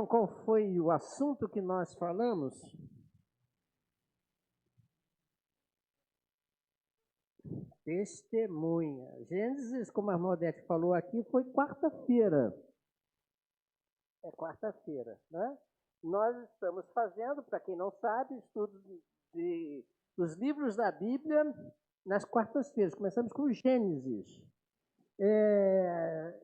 lembram qual foi o assunto que nós falamos? Testemunha. Gênesis, como a irmã Odete falou aqui, foi quarta-feira. É quarta-feira, né? Nós estamos fazendo, para quem não sabe, estudo dos livros da Bíblia nas quartas-feiras. Começamos com Gênesis.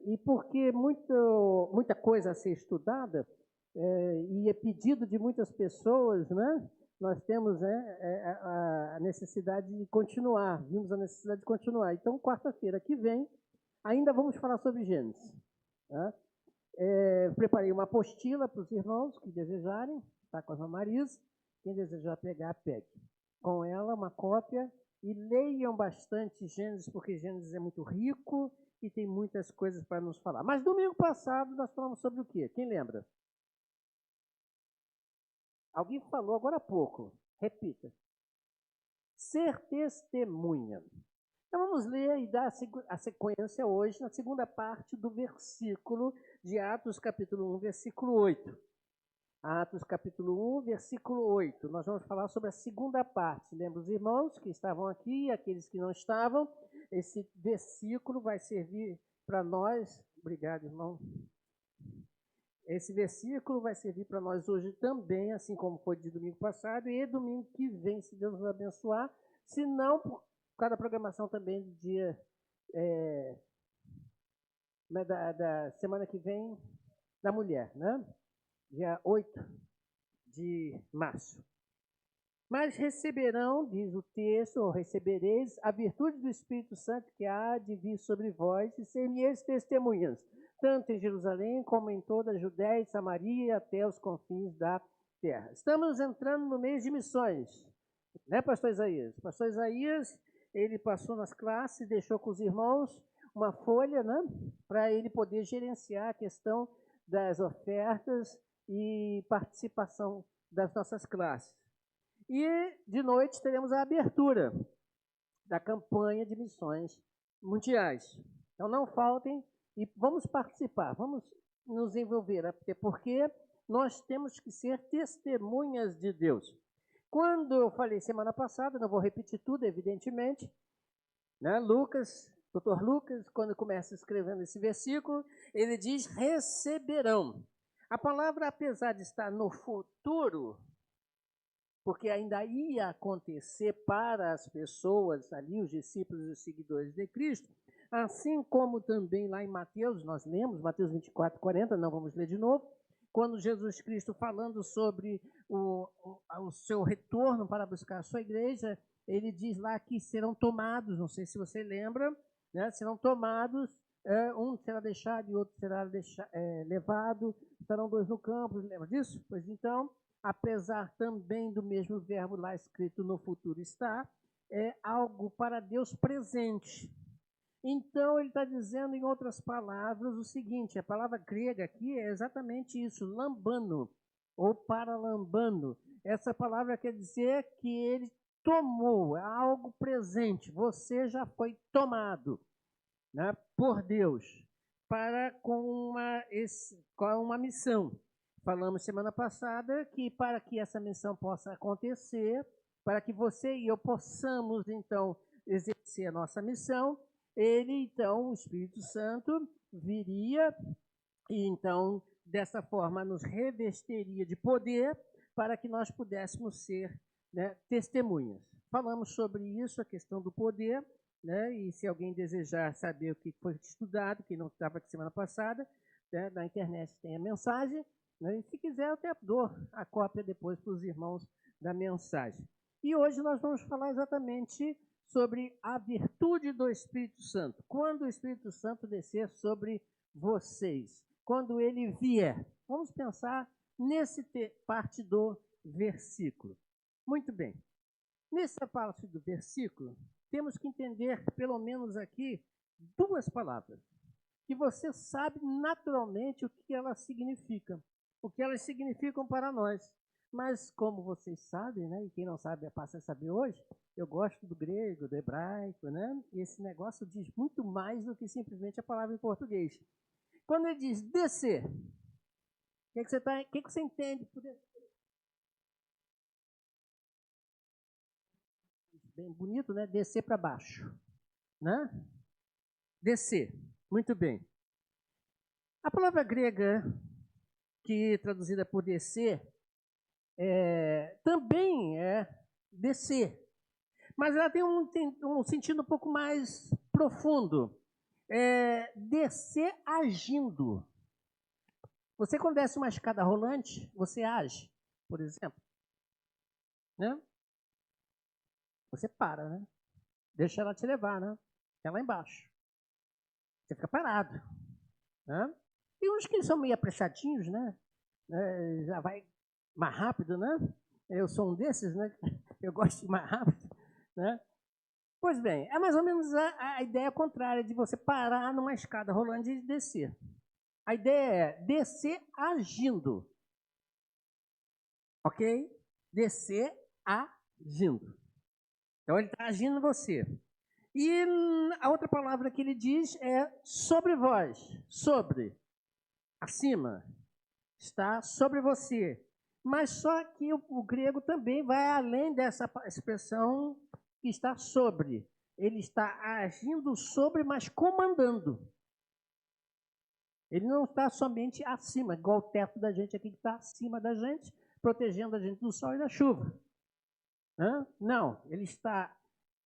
E porque muita coisa a ser estudada, e é pedido de muitas pessoas, né? Nós temos a necessidade de continuar, vimos a necessidade de continuar. Então, quarta-feira que vem, ainda vamos falar sobre Gênesis. Né? Preparei uma apostila para os irmãos que desejarem, está com a irmã Marisa. Quem desejar pegar, pegue. Com ela, uma cópia, e leiam bastante Gênesis, porque Gênesis é muito rico e tem muitas coisas para nos falar. Mas domingo passado nós falamos sobre o quê? Quem lembra? Alguém falou agora há pouco. Repita. Ser testemunha. Então vamos ler e dar a sequência hoje na segunda parte do versículo de Atos capítulo 1, versículo 8. Atos capítulo 1, versículo 8. Nós vamos falar sobre a segunda parte. Lembra os irmãos que estavam aqui e aqueles que não estavam? Esse versículo vai servir para nós. Obrigado, irmão. Esse versículo vai servir para nós hoje também, assim como foi de domingo passado, e domingo que vem, se Deus nos abençoar, se não, por causa da programação também do dia da semana que vem, da mulher, né? Dia 8 de março. Mas receberão, diz o texto, ou recebereis, a virtude do Espírito Santo que há de vir sobre vós, e ser-me-eis testemunhas, tanto em Jerusalém como em toda a Judéia e Samaria e até os confins da terra. Estamos entrando no mês de missões, né, pastor Isaías? Pastor Isaías, ele passou nas classes, deixou com os irmãos uma folha, né, para ele poder gerenciar a questão das ofertas e participação das nossas classes. E de noite teremos a abertura da campanha de missões mundiais. Então não faltem e vamos participar, vamos nos envolver, até porque nós temos que ser testemunhas de Deus. Quando eu falei semana passada, não vou repetir tudo, evidentemente, né? Dr. Lucas, quando começa escrevendo esse versículo, ele diz receberão. A palavra, apesar de estar no futuro, porque ainda ia acontecer para as pessoas ali, os discípulos e os seguidores de Cristo, assim como também lá em Mateus, nós lemos, Mateus 24, 40, não vamos ler de novo, quando Jesus Cristo falando sobre o seu retorno para buscar a sua igreja, ele diz lá que serão tomados, não sei se você lembra, né, serão tomados, um será deixado e outro será levado, estarão dois no campo, lembra disso? Pois então, apesar também do mesmo verbo lá escrito no futuro estar, é algo para Deus presente. Então, ele está dizendo, em outras palavras, o seguinte, a palavra grega aqui é exatamente isso, lambano, ou paralambano. Essa palavra quer dizer que ele tomou, é algo presente, você já foi tomado, né, por Deus, com uma missão. Falamos semana passada que para que essa missão possa acontecer, para que você e eu possamos, então, exercer a nossa missão, o Espírito Santo, viria e, então, dessa forma, nos revestiria de poder para que nós pudéssemos ser, né, testemunhas. Falamos sobre isso, a questão do poder, né, e se alguém desejar saber o que foi estudado, que não estava aqui semana passada, né, na internet tem a mensagem, né, e se quiser eu até dou a cópia depois para os irmãos da mensagem. E hoje nós vamos falar exatamente sobre a virtude do Espírito Santo. Quando o Espírito Santo descer sobre vocês, quando ele vier. Vamos pensar nessa parte do versículo. Muito bem. Nessa parte do versículo, temos que entender, pelo menos aqui, duas palavras, que você sabe naturalmente o que elas significam, o que elas significam para nós. Mas, como vocês sabem, né, e quem não sabe passa a saber hoje, eu gosto do grego, do hebraico, né, e esse negócio diz muito mais do que simplesmente a palavra em português. Quando ele diz descer, O que você entende por descer? Bem bonito, né? Descer para baixo, né? Descer. Muito bem. A palavra grega, que traduzida por descer, também é descer. Mas ela tem um sentido um pouco mais profundo. Descer agindo. Você, quando desce uma escada rolante, você age, por exemplo. Né? Você para, né? Deixa ela te levar, né? É lá embaixo. Você fica parado. Né? E uns que são meio apressadinhos, né? Já vai mais rápido, né? Eu sou um desses, né? Eu gosto de ir mais rápido, né? Pois bem, é mais ou menos a ideia contrária de você parar numa escada rolante e descer. A ideia é descer agindo. Ok? Descer agindo. Então ele está agindo em você. E a outra palavra que ele diz é sobre vós. Sobre. Acima. Está sobre você. Mas só que o grego também vai além dessa expressão que está sobre. Ele está agindo sobre, mas comandando. Ele não está somente acima, igual o teto da gente aqui que está acima da gente, protegendo a gente do sol e da chuva. Não, ele está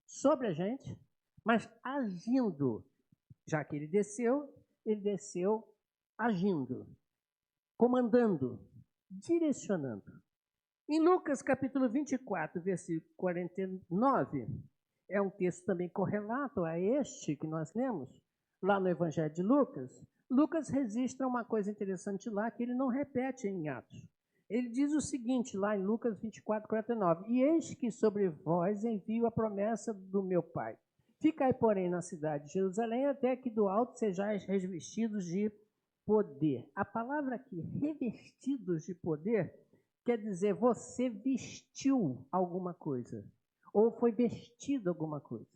sobre a gente, mas agindo. Já que ele desceu agindo, comandando, direcionando. Em Lucas capítulo 24, versículo 49, é um texto também correlato a este que nós lemos, lá no Evangelho de Lucas. Lucas registra uma coisa interessante lá que ele não repete em Atos. Ele diz o seguinte lá em Lucas 24, 49, e eis que sobre vós envio a promessa do meu Pai. Ficai, porém, na cidade de Jerusalém, até que do alto sejais revestidos de poder. A palavra aqui, revestidos de poder, quer dizer, você vestiu alguma coisa. Ou foi vestido alguma coisa.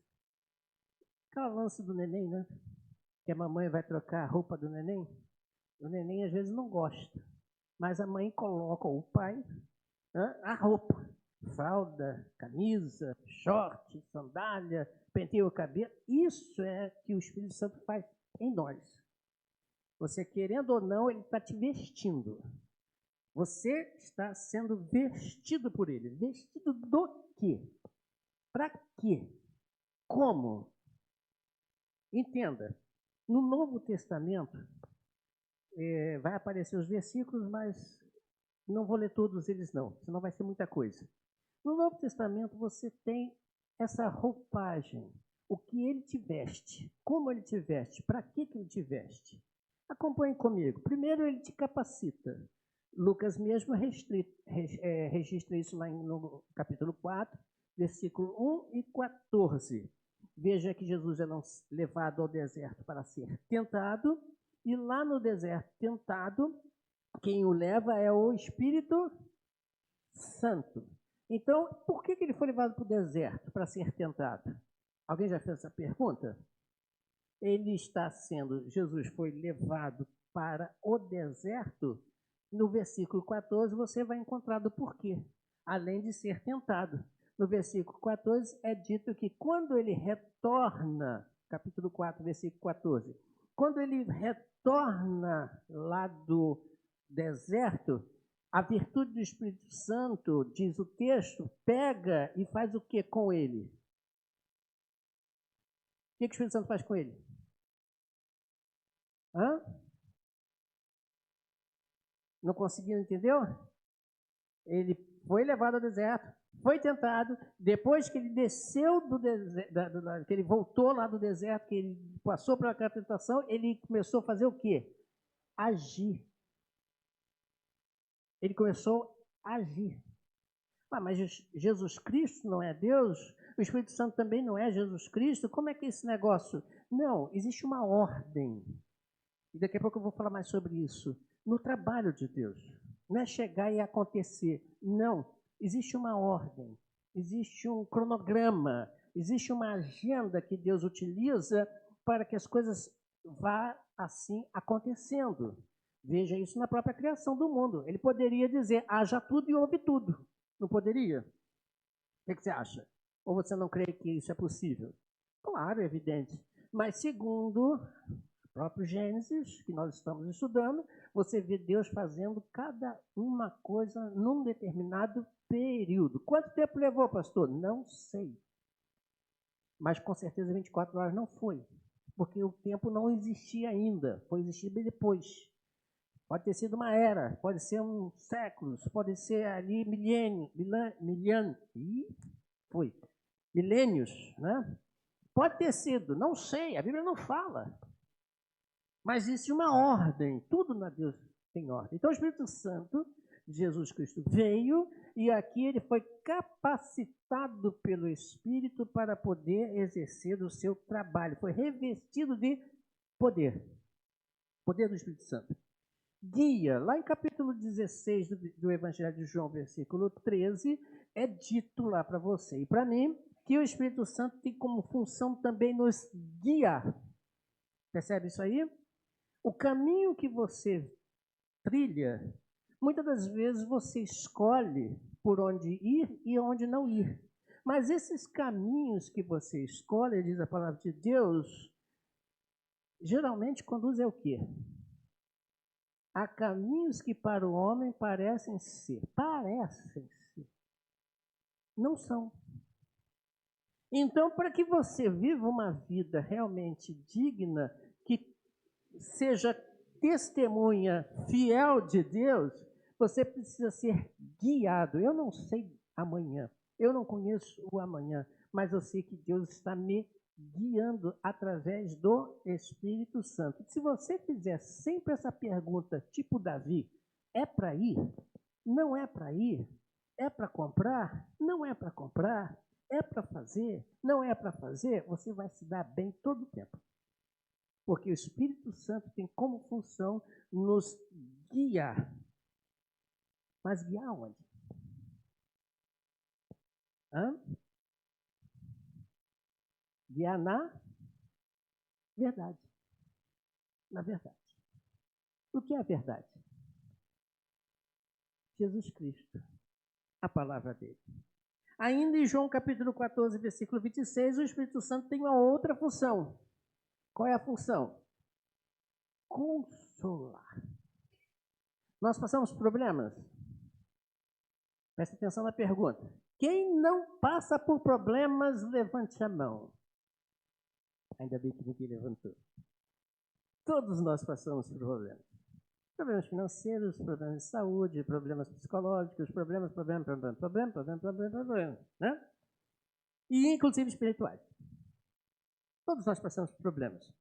Aquela lance do neném, né? Que a mamãe vai trocar a roupa do neném. O neném às vezes não gosta. Mas a mãe coloca, ou o pai, a roupa. Fralda, camisa, short, sandália, penteia o cabelo. Isso é que o Espírito Santo faz em nós. Você querendo ou não, ele está te vestindo. Você está sendo vestido por ele. Vestido do quê? Para quê? Como? Entenda, no Novo Testamento, vai aparecer os versículos, mas não vou ler todos eles não, senão vai ser muita coisa. No Novo Testamento você tem essa roupagem, o que ele te veste, como ele te veste, para que ele te veste. Acompanhe comigo. Primeiro ele te capacita. Lucas mesmo registra isso lá no capítulo 4, versículo 1 e 14. Veja que Jesus é levado ao deserto para ser tentado, e lá no deserto tentado, quem o leva é o Espírito Santo. Então, por que ele foi levado para o deserto para ser tentado? Alguém já fez essa pergunta? Jesus foi levado para o deserto. No versículo 14 você vai encontrar do porquê, além de ser tentado. No versículo 14 é dito que quando ele retorna, capítulo 4, versículo 14, quando ele retorna lá do deserto, a virtude do Espírito Santo, diz o texto, pega e faz o que com ele? O que o Espírito Santo faz com ele? Não conseguiu, entendeu? Ele foi levado ao deserto, foi tentado, depois que ele desceu do deserto, que ele voltou lá do deserto, que ele passou por aquela tentação, ele começou a fazer o quê? Agir. Ele começou a agir. Mas Jesus Cristo não é Deus? O Espírito Santo também não é Jesus Cristo? Como é que é esse negócio? Não, existe uma ordem. E daqui a pouco eu vou falar mais sobre isso. No trabalho de Deus. Não é chegar e acontecer. Não. Existe uma ordem. Existe um cronograma. Existe uma agenda que Deus utiliza para que as coisas vá assim acontecendo. Veja isso na própria criação do mundo. Ele poderia dizer, haja tudo e houve tudo. Não poderia? O que você acha? Ou você não crê que isso é possível? Claro, é evidente. Mas segundo o próprio Gênesis, que nós estamos estudando, você vê Deus fazendo cada uma coisa num determinado período. Quanto tempo levou, pastor? Não sei. Mas com certeza 24 horas não foi. Porque o tempo não existia ainda. Foi existir bem depois. Pode ter sido uma era, pode ser séculos, pode ser ali milênios, né? Pode ter sido, não sei, a Bíblia não fala. Mas existe uma ordem, tudo na Deus tem ordem. Então o Espírito Santo, Jesus Cristo, veio e aqui ele foi capacitado pelo Espírito para poder exercer o seu trabalho. Foi revestido de poder. Poder do Espírito Santo. Guia, lá em capítulo 16 do Evangelho de João, versículo 13, é dito lá para você e para mim que o Espírito Santo tem como função também nos guiar. Percebe isso aí? O caminho que você trilha, muitas das vezes você escolhe por onde ir e onde não ir. Mas esses caminhos que você escolhe, diz a palavra de Deus, geralmente conduzem ao quê? Há caminhos que para o homem parecem ser. Não são. Então, para que você viva uma vida realmente digna, que seja testemunha fiel de Deus, você precisa ser guiado. Eu não sei amanhã, eu não conheço o amanhã, mas eu sei que Deus está me guiando através do Espírito Santo. Se você fizer sempre essa pergunta, tipo Davi, é para ir? Não é para ir? É para comprar? Não é para comprar? É para fazer? Não é para fazer? Você vai se dar bem todo o tempo. Porque o Espírito Santo tem como função nos guiar. Mas guiar onde? Guiar na verdade. Na verdade. O que é a verdade? Jesus Cristo. A palavra dele. Ainda em João capítulo 14, versículo 26, o Espírito Santo tem uma outra função. Qual é a função? Consolar. Nós passamos problemas? Preste atenção na pergunta. Quem não passa por problemas, levante a mão. Ainda bem que ninguém levantou. Todos nós passamos por problemas. Problemas financeiros, problemas de saúde, problemas psicológicos, problemas, né? E inclusive espirituais. Todos nós passamos por problemas.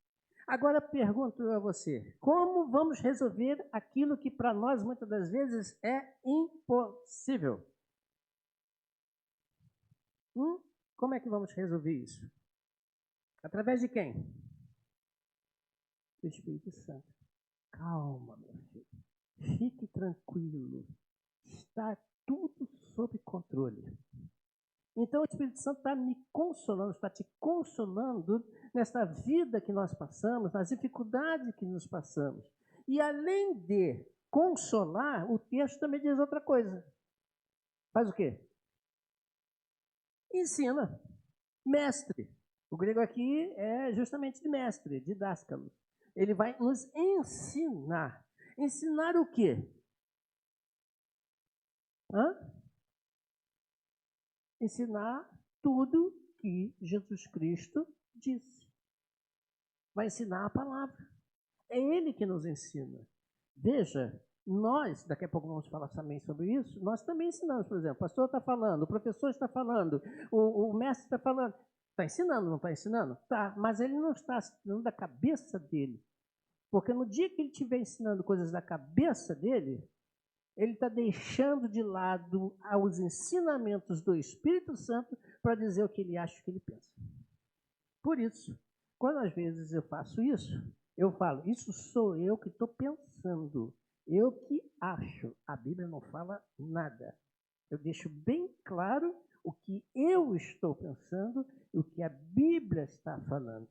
Agora pergunto a você, como vamos resolver aquilo que para nós muitas das vezes é impossível? Como é que vamos resolver isso? Através de quem? Do Espírito Santo. Calma, meu filho. Fique tranquilo. Está tudo sob controle. Então o Espírito Santo está me consolando, está te consolando nessa vida que nós passamos, nas dificuldades que nos passamos. E além de consolar, o texto também diz outra coisa. Faz o quê? Ensina. Mestre. O grego aqui é justamente de mestre, didáscalo. Ele vai nos ensinar. Ensinar o quê? Ensinar tudo que Jesus Cristo disse. Vai ensinar a palavra. É Ele que nos ensina. Veja, nós, daqui a pouco vamos falar também sobre isso, nós também ensinamos, por exemplo, o pastor está falando, o professor está falando, o mestre está falando. Está ensinando, não está ensinando? Tá, mas ele não está ensinando da cabeça dele. Porque no dia que ele estiver ensinando coisas da cabeça dele, ele está deixando de lado os ensinamentos do Espírito Santo para dizer o que ele acha, o que ele pensa. Por isso, quando às vezes eu faço isso, eu falo, isso sou eu que estou pensando, eu que acho. A Bíblia não fala nada. Eu deixo bem claro o que eu estou pensando e o que a Bíblia está falando.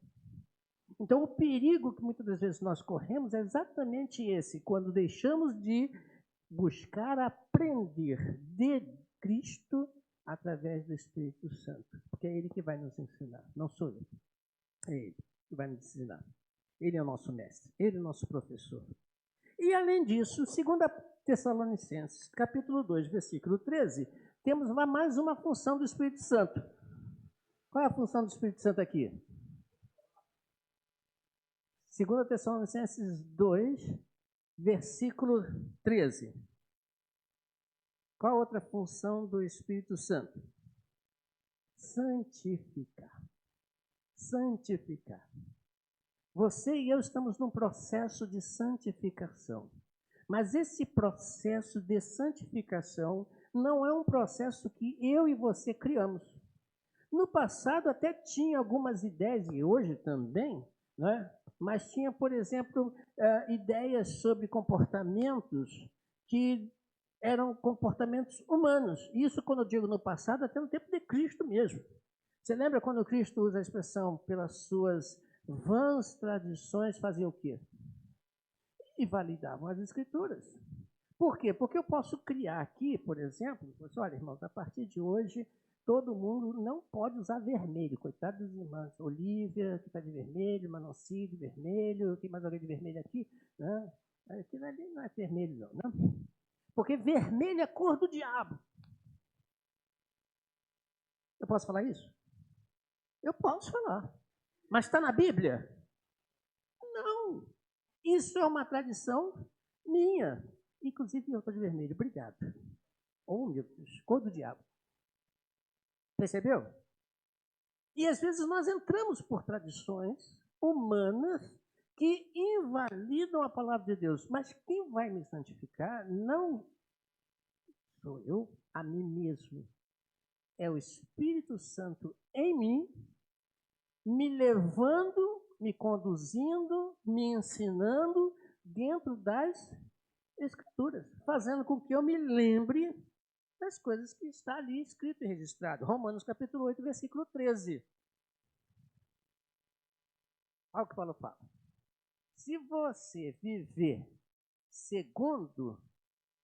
Então, o perigo que muitas das vezes nós corremos é exatamente esse, quando deixamos de buscar aprender de Cristo através do Espírito Santo. Porque é Ele que vai nos ensinar, não sou eu. É Ele que vai nos ensinar. Ele é o nosso mestre, Ele é o nosso professor. E, além disso, 2 Tessalonicenses, capítulo 2, versículo 13, temos lá mais uma função do Espírito Santo. Qual é a função do Espírito Santo aqui? 2 Tessalonicenses 2, versículo 13. Qual a outra função do Espírito Santo? Santificar. Santificar. Você e eu estamos num processo de santificação. Mas esse processo de santificação não é um processo que eu e você criamos. No passado até tinha algumas ideias, e hoje também, né? Mas tinha, por exemplo, ideias sobre comportamentos que eram comportamentos humanos. Isso, quando eu digo no passado, até no tempo de Cristo mesmo. Você lembra quando Cristo usa a expressão pelas suas vãs tradições fazia o quê? E validavam as Escrituras. Por quê? Porque eu posso criar aqui, por exemplo, olha, irmãos, a partir de hoje, todo mundo não pode usar vermelho. Coitado das irmãs. Olívia, que está de vermelho, Manonci de vermelho, tem mais alguém de vermelho aqui? Não, aquilo ali não é vermelho, não, né? Porque vermelho é cor do diabo. Eu posso falar isso? Eu posso falar. Mas está na Bíblia? Não. Isso é uma tradição minha. Inclusive eu estou de vermelho. Obrigado. Oh, meu Deus. Cor do diabo. Percebeu? E às vezes nós entramos por tradições humanas que invalidam a palavra de Deus. Mas quem vai me santificar não sou eu, a mim mesmo. É o Espírito Santo em mim, me levando, me conduzindo, me ensinando dentro das Escrituras, fazendo com que eu me lembre das coisas que está ali escrito e registrado. Romanos capítulo 8, versículo 13. Olha o que Paulo fala. Se você viver segundo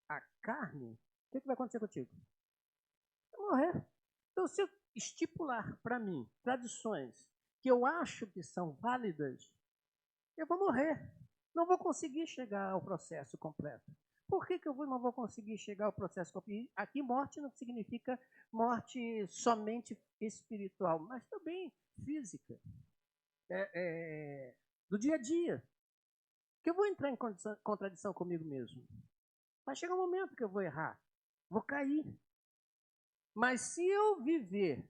a carne, o que vai acontecer contigo? Vai morrer. Então, se eu estipular para mim tradições que eu acho que são válidas, eu vou morrer. Não vou conseguir chegar ao processo completo. Por que eu não vou conseguir chegar ao processo completo? Aqui, morte não significa morte somente espiritual, mas também física. Do dia a dia. Que eu vou entrar em contradição comigo mesmo. Vai chegar um momento que eu vou errar. Vou cair. Mas se eu viver,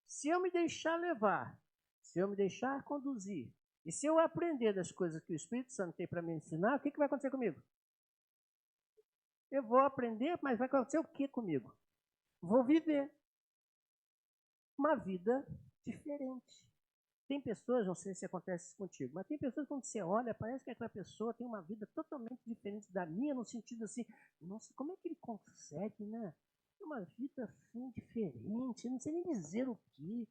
se eu me deixar levar, se eu me deixar conduzir, e se eu aprender das coisas que o Espírito Santo tem para me ensinar, o que vai acontecer comigo? Eu vou aprender, mas vai acontecer o que comigo? Vou viver uma vida diferente. Tem pessoas, não sei se acontece isso contigo, mas tem pessoas que quando você olha, parece que aquela pessoa tem uma vida totalmente diferente da minha, no sentido assim, nossa, como é que ele consegue, né? É uma vida assim diferente, não sei nem dizer o que.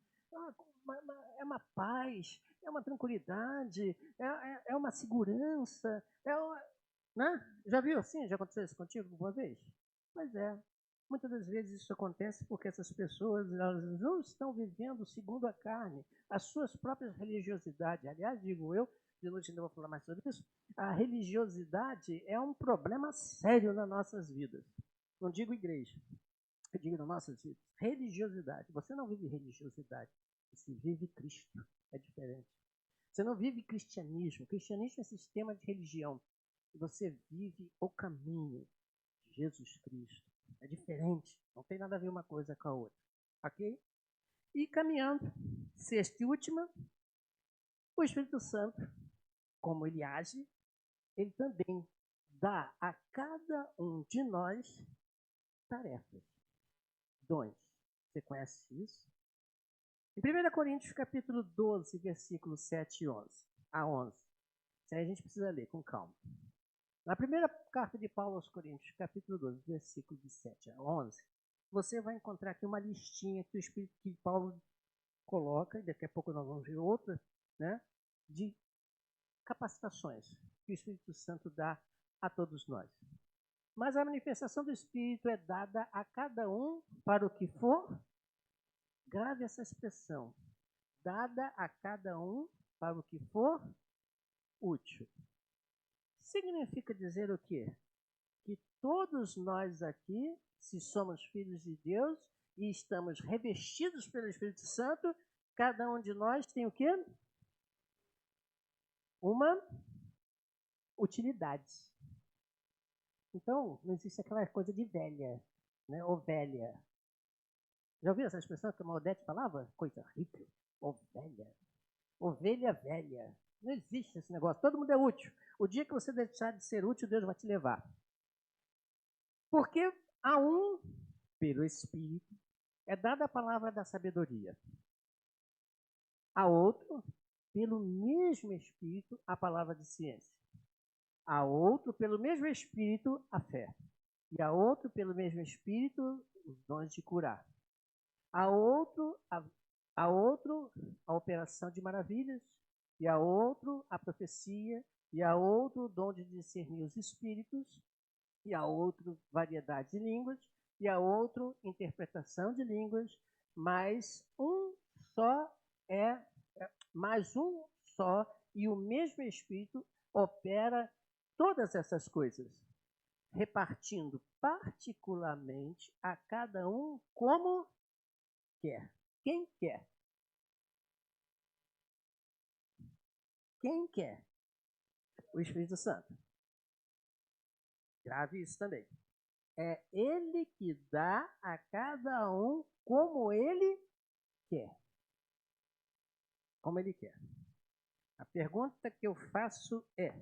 É uma paz, é uma tranquilidade, é uma segurança, né? Já viu assim? Já aconteceu isso contigo alguma vez? Pois é. Muitas das vezes isso acontece porque essas pessoas elas não estão vivendo segundo a carne, as suas próprias religiosidades. Aliás, digo eu, de noite ainda vou falar mais sobre isso, a religiosidade é um problema sério nas nossas vidas. Não digo igreja, eu digo nas nossas vidas. Religiosidade. Você não vive religiosidade, você vive Cristo. É diferente. Você não vive cristianismo. Cristianismo é sistema de religião. Você vive o caminho de Jesus Cristo. É diferente. Não tem nada a ver uma coisa com a outra. Ok? E caminhando, sexta e última, o Espírito Santo, como ele age, ele também dá a cada um de nós tarefas, dons. Você conhece isso? Em 1 Coríntios, capítulo 12, versículos 7 e 11, a 11. Isso aí a gente precisa ler com calma. Na primeira carta de Paulo aos Coríntios, capítulo 12, versículo de 7 a 11, você vai encontrar aqui uma listinha que o Espírito que Paulo coloca, e daqui a pouco nós vamos ver outra, né? de capacitações que o Espírito Santo dá a todos nós. Mas a manifestação do Espírito é dada a cada um para o que for, grave essa expressão, dada a cada um para o que for útil. Significa dizer o quê? Que todos nós aqui, se somos filhos de Deus e estamos revestidos pelo Espírito Santo, cada um de nós tem o quê? Uma utilidade. Então, não existe aquela coisa de velha, né? Ovelha. Já ouviu essa expressão que a Odete falava? Coisa rica. Ovelha. Ovelha velha. Não existe esse negócio. Todo mundo é útil. O dia que você deixar de ser útil, Deus vai te levar. Porque a um, pelo Espírito, é dada a palavra da sabedoria. A outro, pelo mesmo Espírito, a palavra de ciência. A outro, pelo mesmo Espírito, a fé. E a outro, pelo mesmo Espírito, os dons de curar. A outro, a operação de maravilhas. E a outro, a profecia. E a outro, o dom de discernir os espíritos. E a outro, variedade de línguas. E a outro, interpretação de línguas. Mas um só e o mesmo Espírito opera todas essas coisas, repartindo particularmente a cada um como quer. Quem quer? Quem quer? O Espírito Santo. Grave isso também. É ele que dá a cada um como ele quer. Como ele quer. A pergunta que eu faço é: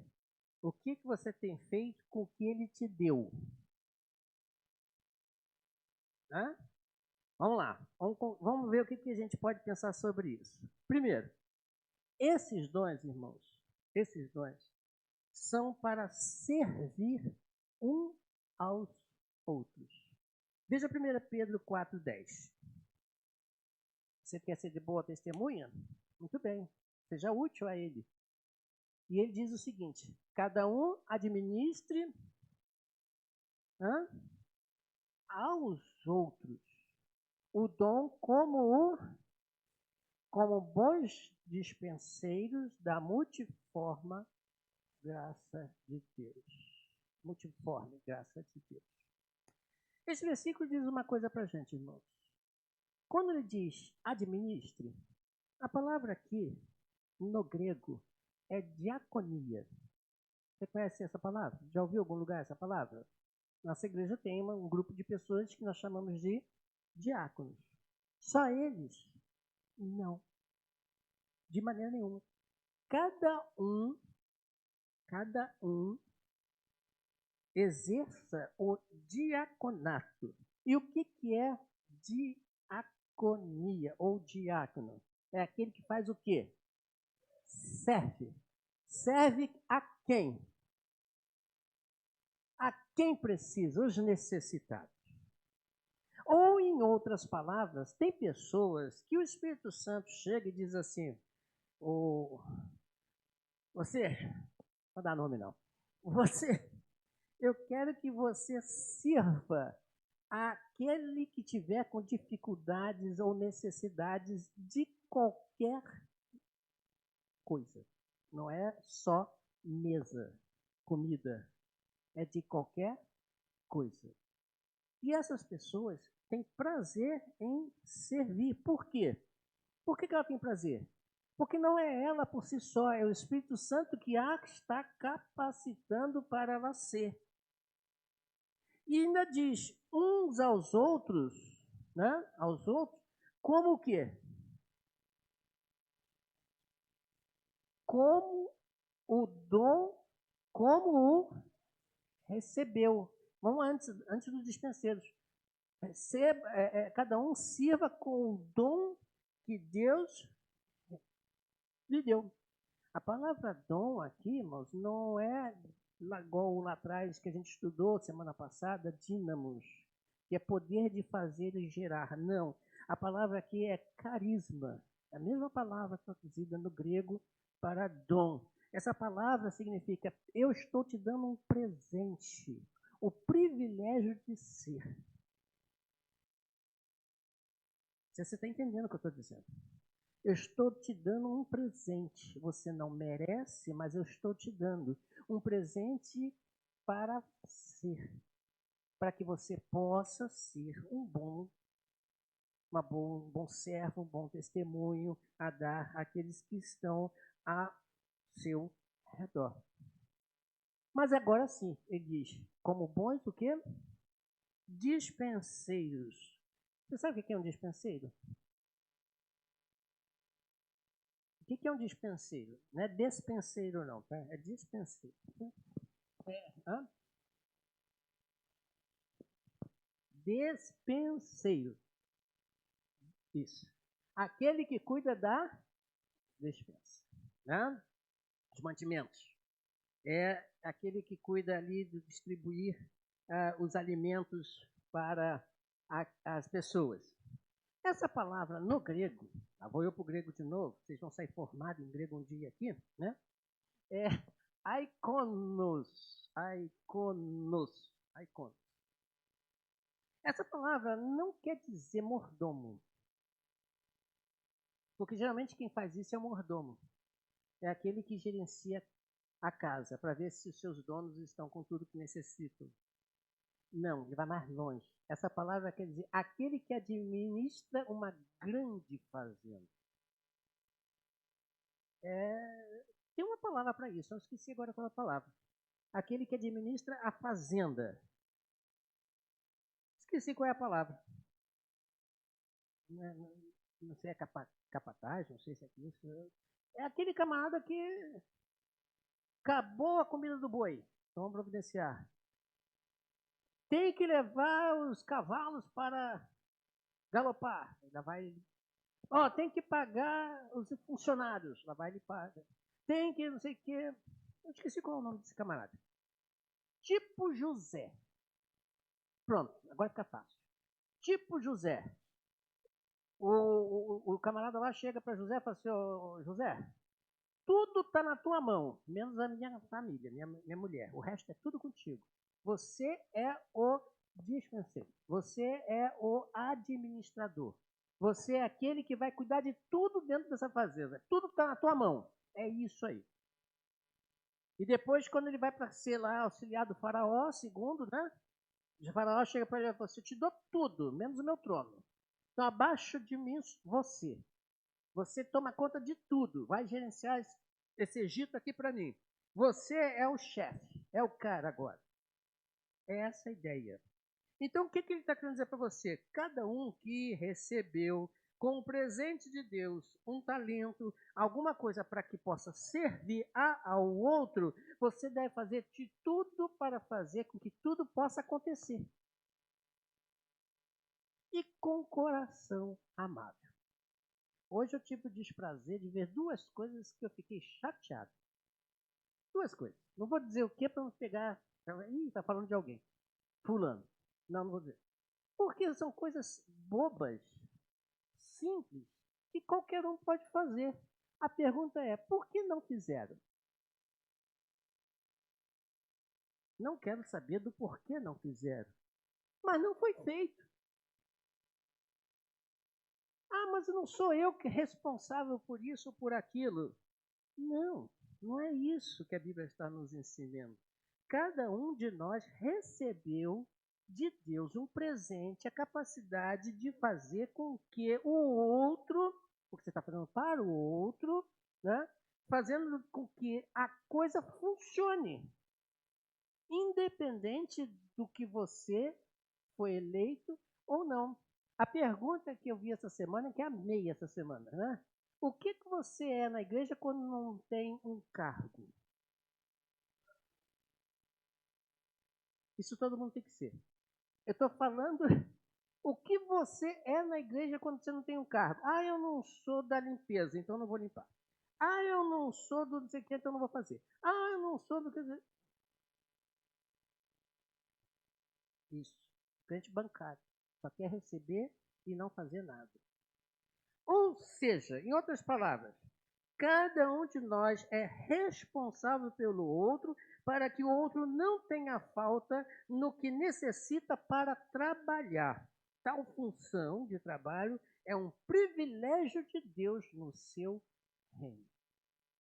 o que você tem feito com o que ele te deu? Hã? Vamos lá. Vamos ver o que a gente pode pensar sobre isso. Primeiro, esses dons, irmãos, esses dons são para servir um aos outros. Veja 1 Pedro 4,10. Você quer ser de boa testemunha? Muito bem. Seja útil a ele. E ele diz o seguinte: cada um administre aos outros o dom como bons dispenseiros da multiforme graça de Deus. Multiforme graça de Deus. Esse versículo diz uma coisa para a gente, irmãos. Quando ele diz administre, a palavra aqui, no grego, é diaconia. Você conhece essa palavra? Já ouviu em algum lugar essa palavra? Nossa igreja tem um grupo de pessoas que nós chamamos de diáconos. Só eles? Não. De maneira nenhuma. Cada um exerça o diaconato. E o que é diaconia ou diácono? É aquele que faz o quê? Serve. Serve a quem? A quem precisa? Os necessitados. Ou, em outras palavras, tem pessoas que o Espírito Santo chega e diz assim: você, não vou dar nome não, eu quero que você sirva aquele que tiver com dificuldades ou necessidades de qualquer coisa. Não é só mesa, comida, é de qualquer coisa. E essas pessoas têm prazer em servir. Por quê? Por que ela tem prazer? Porque não é ela por si só, é o Espírito Santo que a está capacitando para ela ser. E ainda diz, uns aos outros, né? Aos outros, como o quê? Como o dom, como o recebeu. Vamos antes dos dispenseiros. Cada um sirva com o dom que Deus lhe deu. A palavra dom aqui, irmãos, não é igual lá atrás que a gente estudou semana passada, dínamos, que é poder de fazer e gerar. Não. A palavra aqui é carisma. É a mesma palavra traduzida no grego para dom. Essa palavra significa, eu estou te dando um presente, o privilégio de ser. Você está entendendo o que eu estou dizendo? Eu estou te dando um presente. Você não merece, mas eu estou te dando um presente para ser. Para que você possa ser um bom servo, um bom testemunho a dar àqueles que estão a seu redor. Mas agora sim, ele diz, como bons o quê? Dispenseiros. Você sabe o que é um dispenseiro? O que é um dispenseiro? Não é despenseiro não, tá? É dispenseiro. Hã? Despenseiro. Isso. Aquele que cuida da despensa, né? Os mantimentos. É aquele que cuida ali de distribuir os alimentos para as pessoas. Essa palavra no grego, vou eu para o grego de novo, vocês vão sair formados em grego um dia aqui, né? É aikonos. Aikonos. Essa palavra não quer dizer mordomo. Porque geralmente quem faz isso é o mordomo. É aquele que gerencia a casa, para ver se os seus donos estão com tudo que necessitam. Não, ele vai mais longe. Essa palavra quer dizer aquele que administra uma grande fazenda. Tem uma palavra para isso, eu esqueci agora qual é a palavra. Aquele que administra a fazenda. Esqueci qual é a palavra. Não sei, é capataz, não sei se é isso. É aquele camarada que acabou a comida do boi. Então vamos providenciar. Tem que levar os cavalos para galopar. Ainda vai. Tem que pagar os funcionários. Lá vai ele paga. Tem que não sei o quê. Eu esqueci qual é o nome desse camarada. Tipo José. Pronto, agora fica fácil. Tipo José. O camarada lá chega para José e fala assim, José, tudo está na tua mão, menos a minha família, minha mulher. O resto é tudo contigo. Você é o dispenseiro. Você é o administrador. Você é aquele que vai cuidar de tudo dentro dessa fazenda. Tudo está na tua mão. É isso aí. E depois, quando ele vai para ser lá auxiliar do faraó, segundo, né? O faraó chega para ele e fala assim, eu te dou tudo, menos o meu trono. Então, abaixo de mim, você. Você toma conta de tudo. Vai gerenciar esse Egito aqui para mim. Você é o chefe. É o cara agora. É essa a ideia. Então, o que ele está querendo dizer para você? Cada um que recebeu com o presente de Deus um talento, alguma coisa para que possa servir ao outro, você deve fazer de tudo para fazer com que tudo possa acontecer. E com coração amável. Hoje eu tive o desprazer de ver duas coisas que eu fiquei chateado. Duas coisas. Não vou dizer o que para não pegar. Ih, está falando de alguém. Fulano. Não vou dizer. Porque são coisas bobas, simples, que qualquer um pode fazer. A pergunta é, por que não fizeram? Não quero saber do porquê não fizeram. Mas não foi feito. Mas não sou eu que é responsável por isso ou por aquilo. Não, não é isso que a Bíblia está nos ensinando. Cada um de nós recebeu de Deus um presente, a capacidade de fazer com que o outro, o que você está fazendo para o outro, né, fazendo com que a coisa funcione. Independente do que você foi eleito ou não. A pergunta que eu vi essa semana, que amei essa semana, né? O que você é na igreja quando não tem um cargo? Isso todo mundo tem que ser. Eu estou falando o que você é na igreja quando você não tem um cargo. Eu não sou da limpeza, então não vou limpar. Eu não sou do não sei o que, então não vou fazer. Eu não sou do que... Isso. Crente bancário. Só quer receber e não fazer nada. Ou seja, em outras palavras, Cada um de nós é responsável pelo outro para que o outro não tenha falta no que necessita para trabalhar. Tal função de trabalho é um privilégio de Deus no seu reino.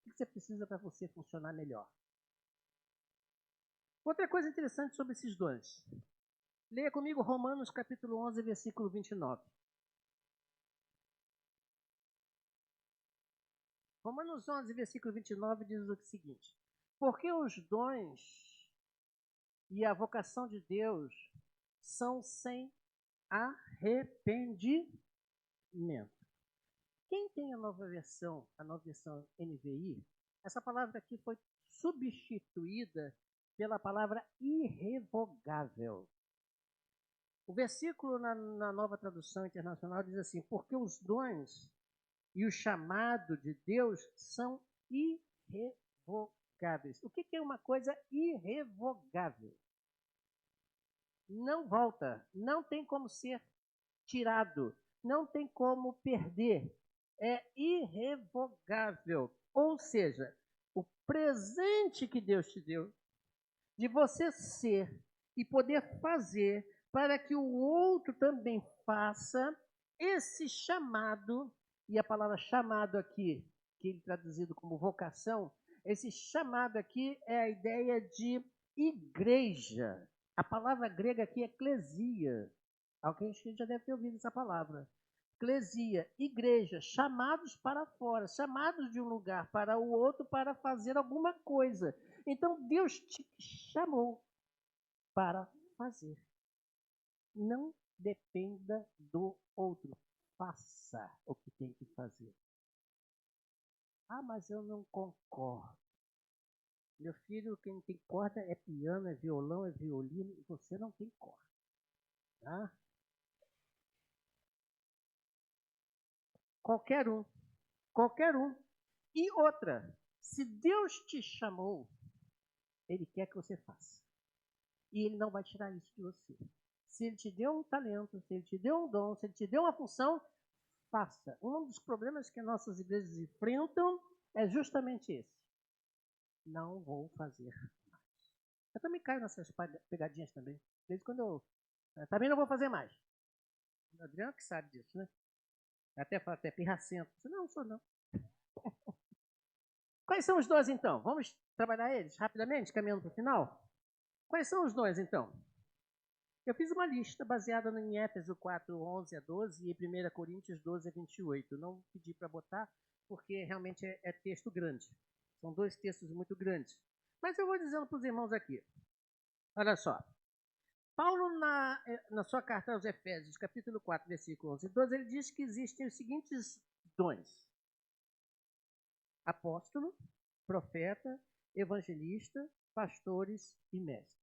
O que você precisa para você funcionar melhor? Outra coisa interessante sobre esses dons. Leia comigo Romanos capítulo 11, versículo 29. Romanos 11, versículo 29 diz o seguinte: porque os dons e a vocação de Deus são sem arrependimento. Quem tem a nova versão NVI, essa palavra aqui foi substituída pela palavra irrevogável. O versículo na nova tradução internacional diz assim: porque os dons e o chamado de Deus são irrevogáveis. O que é uma coisa irrevogável? Não volta, não tem como ser tirado, não tem como perder. É irrevogável. Ou seja, o presente que Deus te deu, de você ser e poder fazer para que o outro também faça esse chamado, e a palavra chamado aqui, que ele traduzido como vocação, esse chamado aqui é a ideia de igreja. A palavra grega aqui é eclesia. Alguém já deve ter ouvido essa palavra. Eclesia, igreja, chamados para fora, chamados de um lugar para o outro para fazer alguma coisa. Então Deus te chamou para fazer. Não dependa do outro. Faça o que tem que fazer. Ah, mas eu não concordo. Meu filho, quem tem corda é piano, é violão, é violino, e você não tem corda. Tá? Qualquer um. Qualquer um. E outra, se Deus te chamou, Ele quer que você faça. E Ele não vai tirar isso de você. Se Ele te deu um talento, se Ele te deu um dom, se Ele te deu uma função, faça. Um dos problemas que nossas igrejas enfrentam é justamente esse. Não vou fazer mais. Eu também caio nessas pegadinhas também. Desde quando eu também não vou fazer mais. O Adriano que sabe disso, né? Até fala até pirracento. Não sou não. Quais são os dons, então? Vamos trabalhar eles rapidamente, caminhando para o final? Quais são os dons, então? Eu fiz uma lista baseada em Éfeso 4, 11 a 12 e 1 Coríntios 12 a 28. Não pedi para botar, porque realmente é texto grande. São dois textos muito grandes. Mas eu vou dizendo para os irmãos aqui. Olha só. Paulo, na sua carta aos Efésios, capítulo 4, versículo 11 e 12, ele diz que existem os seguintes dons: apóstolo, profeta, evangelista, pastores e mestres.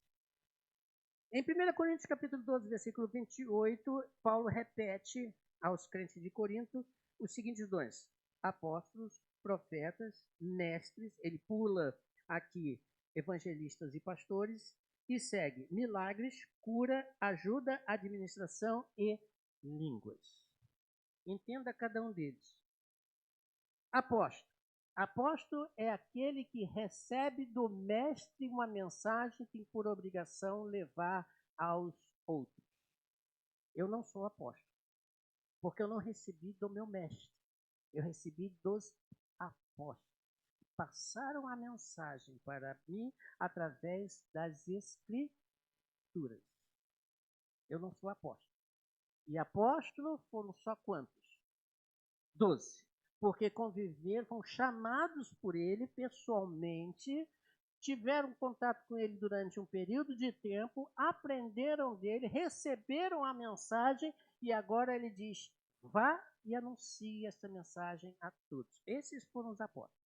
Em 1 Coríntios capítulo 12, versículo 28, Paulo repete aos crentes de Corinto os seguintes dons: apóstolos, profetas, mestres, ele pula aqui evangelistas e pastores, e segue milagres, cura, ajuda, administração e línguas. Entenda cada um deles. Apóstolo. Apóstolo é aquele que recebe do mestre uma mensagem que tem por obrigação levar aos outros. Eu não sou apóstolo, porque eu não recebi do meu mestre. Eu recebi dos apóstolos. Passaram a mensagem para mim através das escrituras. Eu não sou apóstolo. E apóstolo foram só quantos? 12. Porque conviveram, foram chamados por ele pessoalmente, tiveram contato com ele durante um período de tempo, aprenderam dele, receberam a mensagem e agora ele diz: vá e anuncie essa mensagem a todos. Esses foram os apóstolos.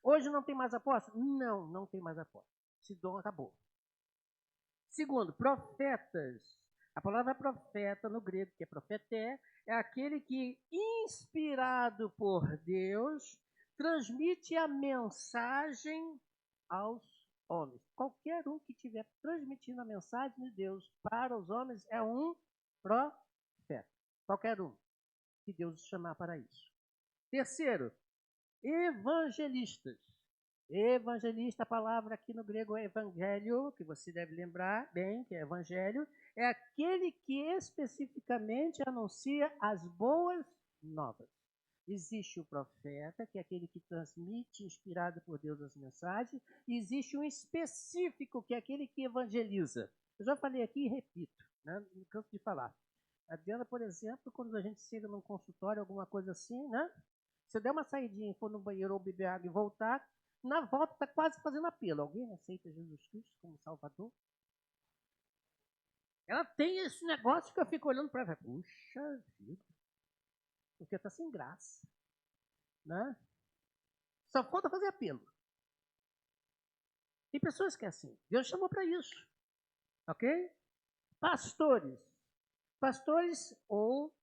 Hoje não tem mais apóstolo? Não, não tem mais apóstolo. Esse dom acabou. Segundo, profetas. A palavra profeta no grego, que é profeté, é aquele que, inspirado por Deus, transmite a mensagem aos homens. Qualquer um que estiver transmitindo a mensagem de Deus para os homens é um profeta. Qualquer um que Deus chamar para isso. Terceiro, evangelistas. Evangelista, a palavra aqui no grego é evangelho, que você deve lembrar bem que é evangelho, é aquele que especificamente anuncia as boas novas. Existe o profeta, que é aquele que transmite, inspirado por Deus, as mensagens, e existe um específico, que é aquele que evangeliza. Eu já falei aqui e repito, né? Não canso de falar. A Diana, por exemplo, quando a gente chega num consultório, alguma coisa assim, né? Se eu der uma saidinha e for no banheiro ou beber água e voltar, na volta está quase fazendo apelo. Alguém aceita Jesus Cristo como Salvador? Ela tem esse negócio que eu fico olhando para ela. Puxa vida. Porque está sem graça. Né? Só falta fazer apelo. Tem pessoas que é assim. Deus chamou para isso. Ok? Pastores. Pastores, ou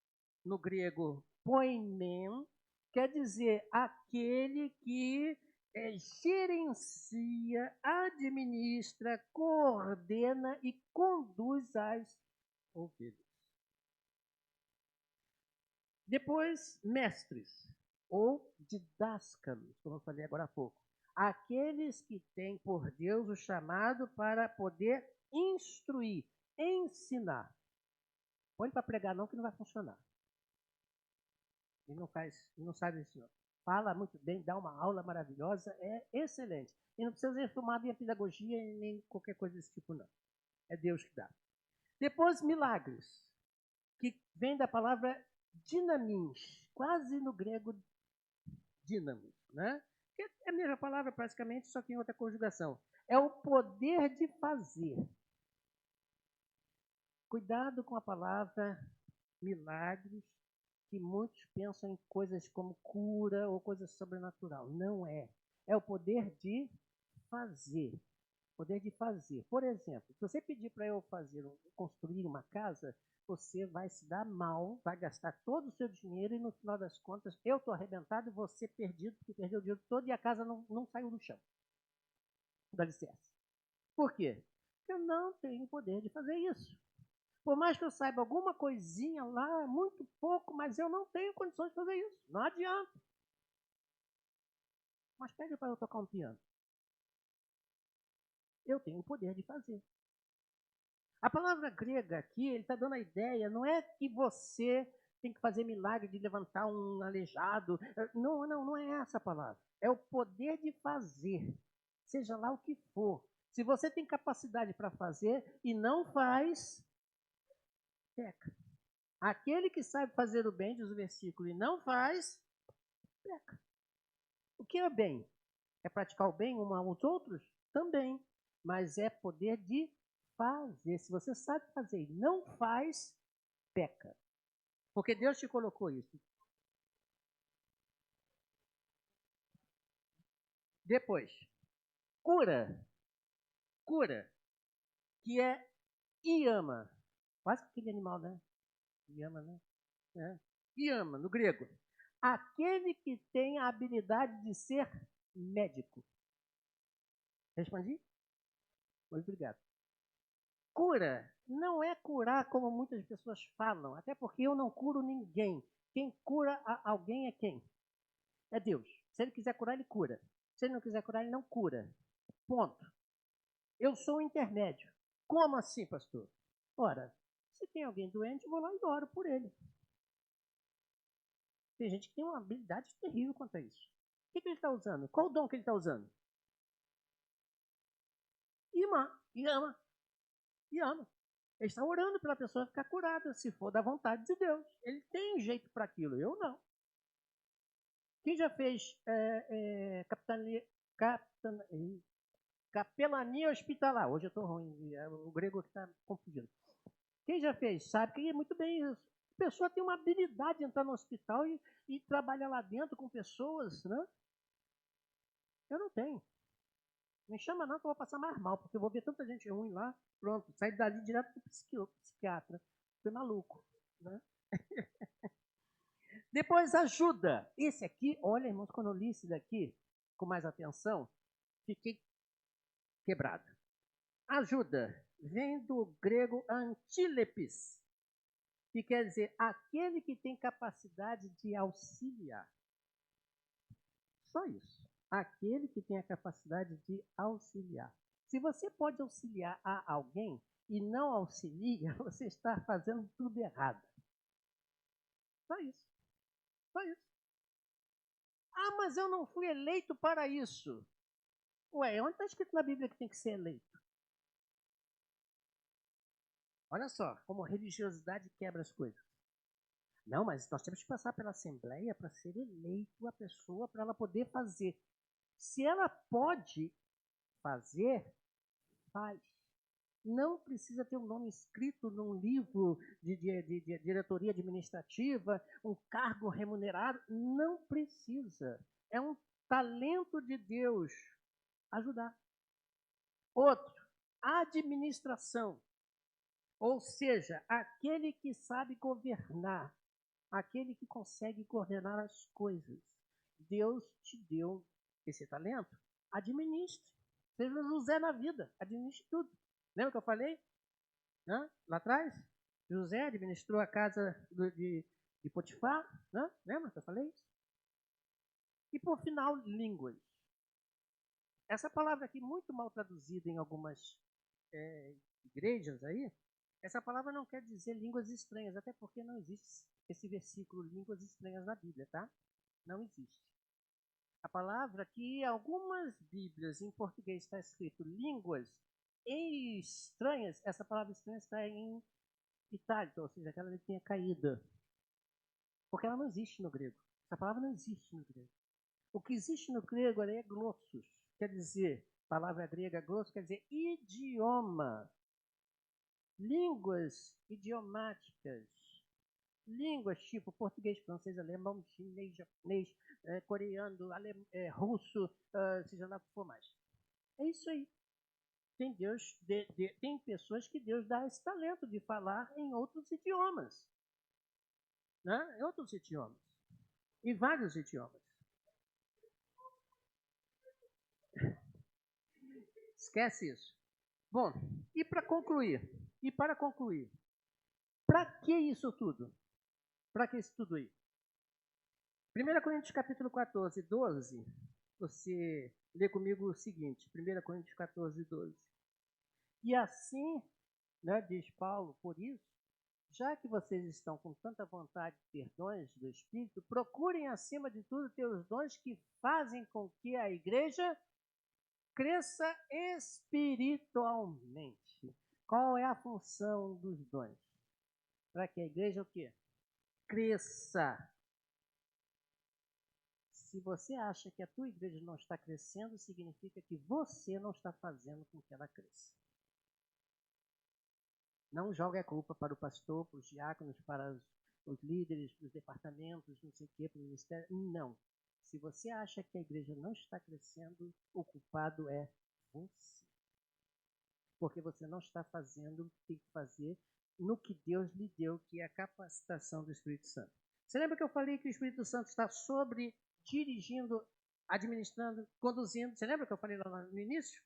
no grego, poimen, quer dizer aquele que gerencia, administra, coordena e conduz as ovelhas. Depois, mestres, ou didáscalos, como eu falei agora há pouco. Aqueles que têm por Deus o chamado para poder instruir, ensinar. Põe para pregar não, que não vai funcionar. Ele não sabe isso não. Fala muito bem, dá uma aula maravilhosa, é excelente. E não precisa ser formado em pedagogia nem qualquer coisa desse tipo, não. É Deus que dá. Depois, milagres, que vem da palavra dinamins, quase no grego dínamos, né? Que é a mesma palavra praticamente, só que em outra conjugação. É o poder de fazer. Cuidado com a palavra milagres, que muitos pensam em coisas como cura ou coisa sobrenatural. Não é. É o poder de fazer. Poder de fazer. Por exemplo, se você pedir para eu construir uma casa, você vai se dar mal, vai gastar todo o seu dinheiro e no final das contas eu estou arrebentado e você perdido, porque perdeu o dinheiro todo e a casa não saiu do chão. Dá licença. Por quê? Porque eu não tenho poder de fazer isso. Por mais que eu saiba alguma coisinha lá, muito pouco, mas eu não tenho condições de fazer isso. Não adianta. Mas pede para eu tocar um piano. Eu tenho o poder de fazer. A palavra grega aqui, ele está dando a ideia, não é que você tem que fazer milagre de levantar um aleijado. Não é essa a palavra. É o poder de fazer, seja lá o que for. Se você tem capacidade para fazer e não faz, peca. Aquele que sabe fazer o bem, diz o versículo, e não faz, peca. O que é bem? É praticar o bem um aos outros? Também. Mas é poder de fazer. Se você sabe fazer e não faz, peca. Porque Deus te colocou isso. Depois, cura. Cura, que é iama. Quase aquele animal, né? Iama, né? É. Iama, no grego. Aquele que tem a habilidade de ser médico. Respondi? Muito obrigado. Cura não é curar como muitas pessoas falam, até porque eu não curo ninguém. Quem cura alguém é quem? É Deus. Se ele quiser curar, ele cura. Se ele não quiser curar, ele não cura. Ponto. Eu sou o intermédio. Como assim, pastor? Ora, se tem alguém doente, eu vou lá e oro por ele. Tem gente que tem uma habilidade terrível quanto a isso. O que ele está usando? Qual o dom que ele está usando? Ima, e ama. Ele está orando pela pessoa ficar curada, se for da vontade de Deus. Ele tem jeito para aquilo, eu não. Quem já fez capelania hospitalar? Hoje eu estou ruim, o grego que está confundindo. Quem já fez sabe que é muito bem isso. A pessoa tem uma habilidade de entrar no hospital e trabalhar lá dentro com pessoas, né? Eu não tenho. Me chama não que eu vou passar mais mal, porque eu vou ver tanta gente ruim lá, pronto, sair dali direto para o psiquiatra. Foi maluco, né? Depois ajuda. Esse aqui, olha, irmãos, quando eu li esse daqui com mais atenção, fiquei quebrado. Ajuda vem do grego antilepis, que quer dizer aquele que tem capacidade de auxiliar. Só isso. Aquele que tem a capacidade de auxiliar. Se você pode auxiliar a alguém e não auxilia, você está fazendo tudo errado. Só isso. Só isso. Ah, mas eu não fui eleito para isso. Ué, onde está escrito na Bíblia que tem que ser eleito? Olha só como a religiosidade quebra as coisas. Não, mas nós temos que passar pela Assembleia para ser eleito a pessoa, para ela poder fazer. Se ela pode fazer, faz. Não precisa ter um nome escrito num livro de diretoria administrativa, um cargo remunerado. Não precisa. É um talento de Deus ajudar. Outro, administração. Ou seja, aquele que sabe governar, aquele que consegue coordenar as coisas. Deus te deu esse talento. Administre. Seja José na vida. Administre tudo. Lembra que eu falei? Lá atrás? José administrou a casa de Potifar. Lembra que eu falei isso? E por final, línguas. Essa palavra aqui, muito mal traduzida em algumas igrejas aí, essa palavra não quer dizer línguas estranhas, até porque não existe esse versículo, línguas estranhas, na Bíblia, tá? Não existe. A palavra que algumas Bíblias em português está escrito línguas estranhas, essa palavra estranha está em itálico, ou seja, aquela letrinha caída. Porque ela não existe no grego. Essa palavra não existe no grego. O que existe no grego é glossos, quer dizer, palavra grega glosso quer dizer idioma. Línguas idiomáticas. Línguas tipo português, francês, alemão, chinês, japonês, coreano, russo, seja lá o que for mais. É isso aí. Tem Deus, tem pessoas que Deus dá esse talento de falar em outros idiomas. Né? Em outros idiomas. Em vários idiomas. Esquece isso. Bom, e para concluir? Para que isso tudo? Para que isso tudo aí? 1 Coríntios capítulo 14, 12, você lê comigo o seguinte, 1 Coríntios 14, 12. E assim, diz Paulo, por isso, já que vocês estão com tanta vontade de ter dons do Espírito, procurem acima de tudo ter os dons que fazem com que a igreja cresça espiritualmente. Qual é a função dos dons? Para que a igreja o quê? Cresça. Se você acha que a tua igreja não está crescendo, significa que você não está fazendo com que ela cresça. Não jogue a culpa para o pastor, para os diáconos, para os líderes, para os departamentos, não sei o quê, para o ministério. Não. Se você acha que a igreja não está crescendo, o culpado é você. Porque você não está fazendo o que tem que fazer no que Deus lhe deu, que é a capacitação do Espírito Santo. Você lembra que eu falei que o Espírito Santo está dirigindo, administrando, conduzindo? Você lembra que eu falei lá no início?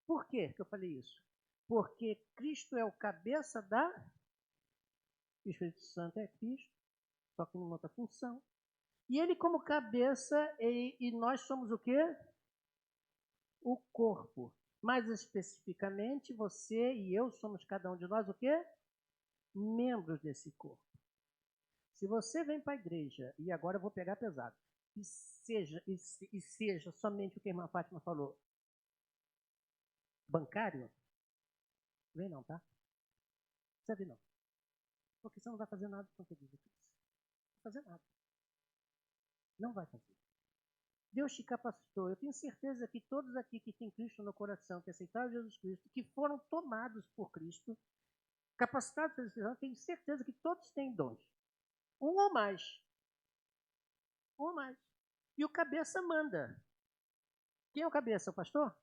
Por que eu falei isso? Porque Cristo é o cabeça da... O Espírito Santo é Cristo, só que numa outra função. E ele como cabeça, e nós somos o quê? O corpo. Mais especificamente, você e eu somos cada um de nós o quê? Membros desse corpo. Se você vem para a igreja, e agora eu vou pegar pesado, e seja somente o que a irmã Fátima falou, bancário, vem não, tá? Não precisa vir não. Porque você não vai fazer nada com o que diz aqui. Não vai fazer nada. Não vai fazer. Deus te capacitou. Eu tenho certeza que todos aqui que têm Cristo no coração, que aceitaram Jesus Cristo, que foram tomados por Cristo, capacitados pelo Espírito Santo, tenho certeza que todos têm dons. Um ou mais. Um ou mais. E o cabeça manda. Quem é o cabeça? O pastor?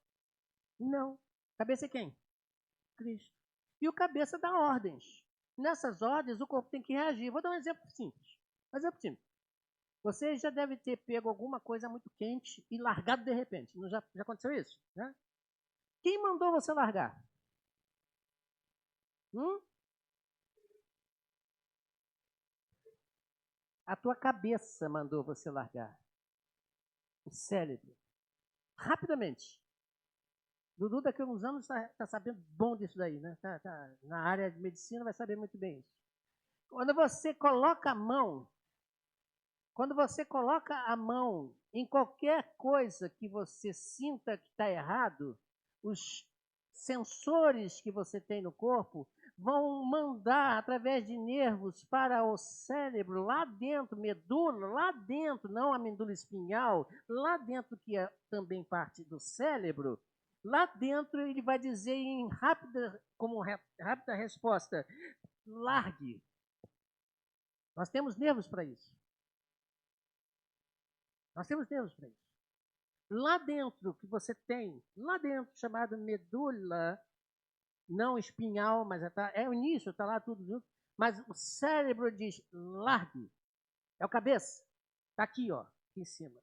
Não. Cabeça é quem? Cristo. E o cabeça dá ordens. Nessas ordens, o corpo tem que reagir. Vou dar um exemplo simples. Você já deve ter pego alguma coisa muito quente e largado de repente. Não já aconteceu isso? Né? Quem mandou você largar? A tua cabeça mandou você largar. o cérebro. Rapidamente. Dudu, daqui a uns anos, está sabendo bom disso daí, né? Tá na área de medicina, vai saber muito bem isso. Quando você coloca a mão em qualquer coisa que você sinta que está errado, os sensores que você tem no corpo vão mandar através de nervos para o cérebro, lá dentro, medula, lá dentro, não a medula espinhal, lá dentro que é também parte do cérebro, lá dentro ele vai dizer como rápida resposta, largue. Nós temos nervos para isso. Nós temos nervos para isso. Lá dentro que você tem, lá dentro, chamado medula, não espinhal, mas é o início, está lá tudo junto. Mas o cérebro diz, largue. É o cabeça. Está aqui, ó, aqui em cima.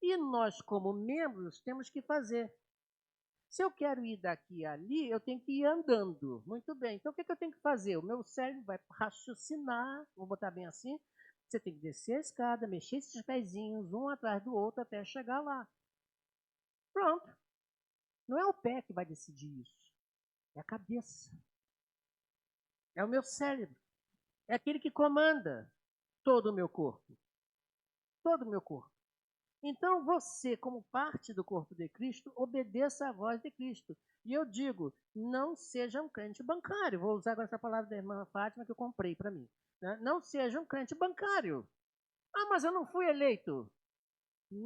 E nós, como membros, temos que fazer. Se eu quero ir daqui a ali, eu tenho que ir andando. Muito bem. Então, o que eu tenho que fazer? O meu cérebro vai raciocinar, vou botar bem assim. Você tem que descer a escada, mexer esses pezinhos, um atrás do outro, até chegar lá. Pronto. Não é o pé que vai decidir isso. É a cabeça. É o meu cérebro. É aquele que comanda todo o meu corpo. Todo o meu corpo. Então, você, como parte do corpo de Cristo, obedeça à voz de Cristo. E eu digo, não seja um crente bancário. Vou usar agora essa palavra da irmã Fátima que eu comprei para mim. Né? Não seja um crente bancário. Ah, mas eu não fui eleito.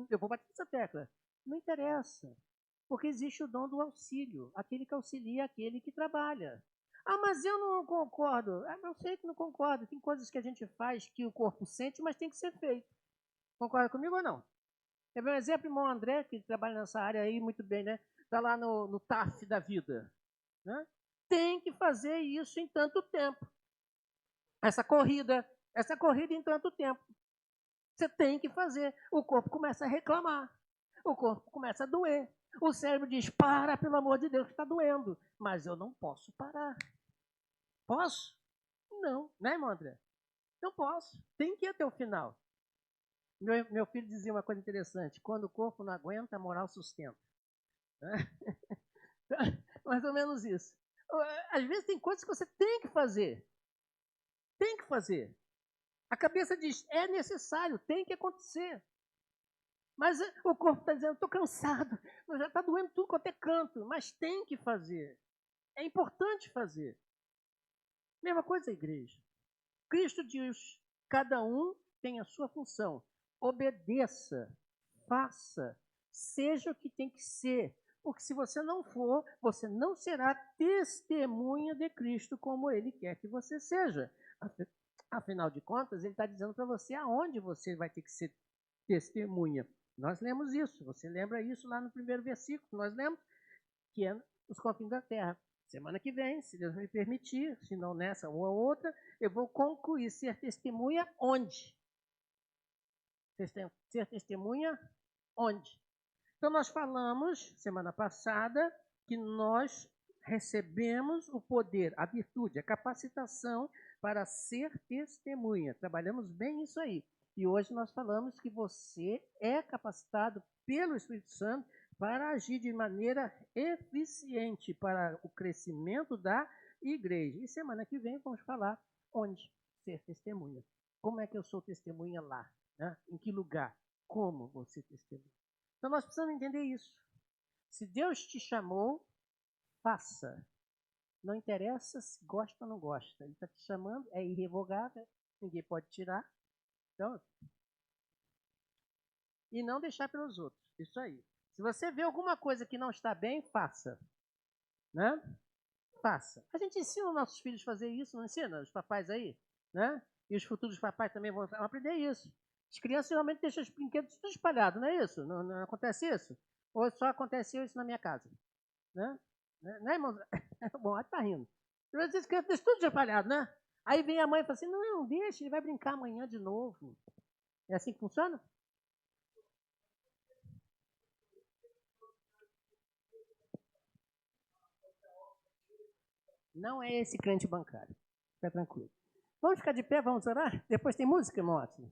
Eu vou bater nessa tecla. Não interessa. Porque existe o dom do auxílio. Aquele que auxilia aquele que trabalha. Ah, mas eu não concordo. Ah, eu sei que não concordo. Tem coisas que a gente faz que o corpo sente, mas tem que ser feito. Concorda comigo ou não? Quer ver um exemplo, irmão André, que trabalha nessa área aí muito bem, né? Está lá no TAF da vida. Né? Tem que fazer isso em tanto tempo. Essa corrida em tanto tempo. Você tem que fazer. O corpo começa a reclamar. O corpo começa a doer. O cérebro diz, para, pelo amor de Deus, que está doendo. Mas eu não posso parar. Posso? Não, né, irmão André? Não posso. Tem que ir até o final. Meu filho dizia uma coisa interessante. Quando o corpo não aguenta, a moral sustenta. Mais ou menos isso. Às vezes tem coisas que você tem que fazer. Tem que fazer. A cabeça diz, é necessário, tem que acontecer. Mas o corpo está dizendo, estou cansado, já está doendo tudo quanto é canto, mas tem que fazer. É importante fazer. Mesma coisa a igreja. Cristo diz, cada um tem a sua função. Obedeça, faça, seja o que tem que ser. Porque se você não for, você não será testemunha de Cristo como Ele quer que você seja. Afinal de contas, Ele está dizendo para você aonde você vai ter que ser testemunha. Nós lemos isso, você lembra isso lá no primeiro versículo, nós lemos, que é os confins da terra. Semana que vem, se Deus me permitir, se não nessa ou outra, eu vou concluir ser testemunha onde? Ser testemunha onde? Então, nós falamos, semana passada, que nós recebemos o poder, a virtude, a capacitação para ser testemunha. Trabalhamos bem isso aí. E hoje nós falamos que você é capacitado pelo Espírito Santo para agir de maneira eficiente para o crescimento da igreja. E semana que vem vamos falar onde ser testemunha. Como é que eu sou testemunha lá? Né? Em que lugar? Como você testemunha? Então nós precisamos entender isso. Se Deus te chamou, faça. Não interessa se gosta ou não gosta. Ele está te chamando, é irrevogável, ninguém pode tirar. Então, e não deixar pelos outros. Isso aí. Se você vê alguma coisa que não está bem, faça. Né? Faça. A gente ensina os nossos filhos a fazer isso, não ensina? Os papais aí? Né? E os futuros papais também vão aprender isso. As crianças geralmente deixam os brinquedos tudo espalhados, não é isso? Não acontece isso? Ou só aconteceu isso na minha casa? Né? Né, irmão? Bom, aí tá rindo. Às vezes crianças deixam tudo espalhado, né? Aí vem a mãe e fala assim, não, deixa, ele vai brincar amanhã de novo. É assim que funciona? Não é esse crente bancário. Fica tranquilo. Vamos ficar de pé, vamos orar? Depois tem música, irmão Watson?